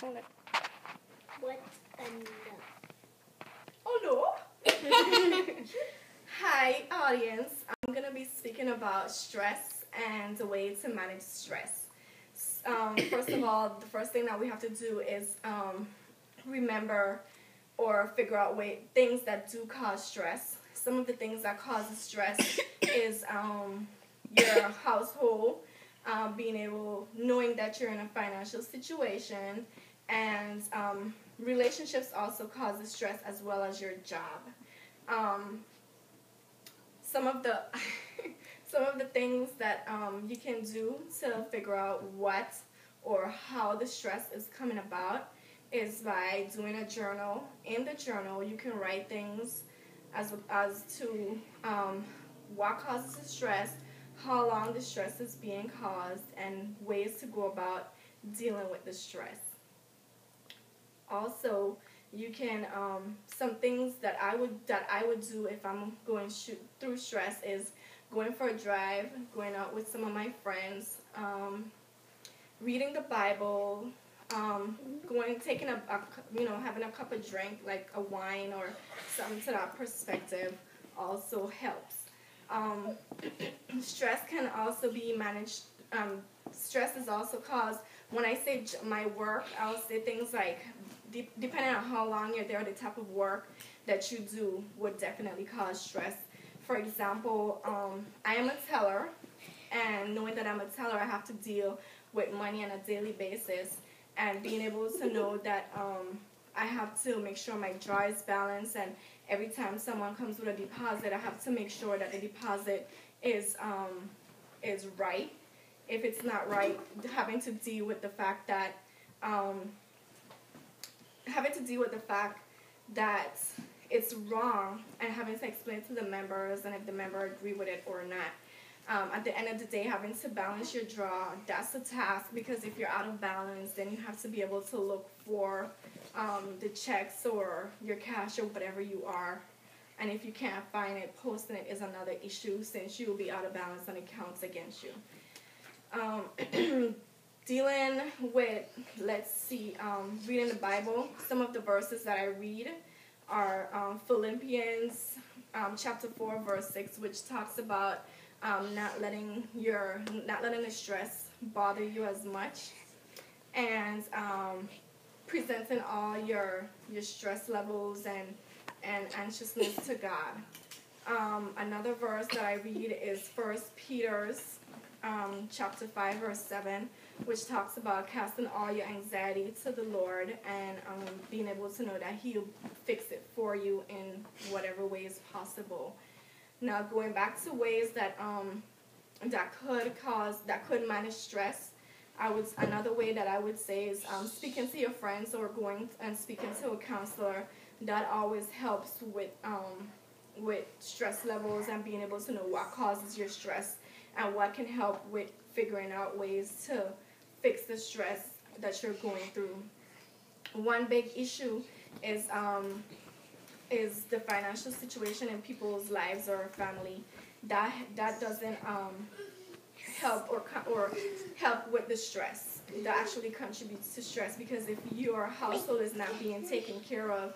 Hold it. What a no. Oh no. Hi, audience. I'm going to be speaking about stress and the way to manage stress. First of all, the first thing that we have to do is remember or figure out things that do cause stress. Some of the things that causes stress is your household, knowing that you're in a financial situation, and relationships also causes stress as well as your job. Some of the some of the things that you can do to figure out what or how the stress is coming about is by doing a journal. In the journal, you can write things as to what causes the stress, how long the stress is being caused, and ways to go about dealing with the stress. Also, you can some things that I would do if I'm going through stress is going for a drive, going out with some of my friends, reading the Bible, taking having a cup of drink like a wine or something to that perspective also helps. Stress can also be managed. Stress is also caused, when I say my work, I'll say things like, depending on how long you're there, the type of work that you do would definitely cause stress. For example, I am a teller, and knowing that I'm a teller, I have to deal with money on a daily basis, and being able to know that I have to make sure my drawer is balanced, and every time someone comes with a deposit, I have to make sure that the deposit is right. If it's not right, having to deal with the fact that it's wrong, and having to explain to the members, and if the member agree with it or not. At the end of the day, having to balance your draw, that's a task, because if you're out of balance, then you have to be able to look for the checks or your cash or whatever you are. And if you can't find it, posting it is another issue, since you will be out of balance and it counts against you. Dealing with, reading the Bible. Some of the verses that I read are Philippians chapter 4, verse 6, which talks about not letting the stress bother you as much, and presenting all your stress levels and anxiousness to God. Another verse that I read is 1 Peter's chapter 5, verse 7, which talks about casting all your anxiety to the Lord, and being able to know that He'll fix it for you in whatever ways possible. Now, going back to ways that could manage stress, another way that I would say is speaking to your friends or going and speaking to a counselor. That always helps with stress levels and being able to know what causes your stress and what can help with figuring out ways to fix the stress that you're going through. One big issue is the financial situation in people's lives or family. That doesn't help or help with the stress. That actually contributes to stress, because if your household is not being taken care of,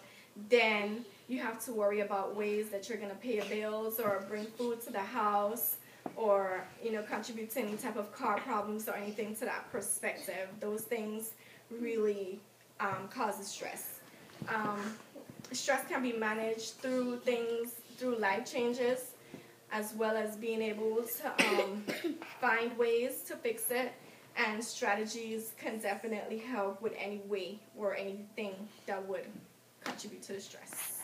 then you have to worry about ways that you're going to pay your bills or bring food to the house, or contribute to any type of car problems or anything to that perspective. Those things really causes stress. Stress can be managed through life changes, as well as being able to find ways to fix it, and strategies can definitely help with any way or anything that would contribute to the stress.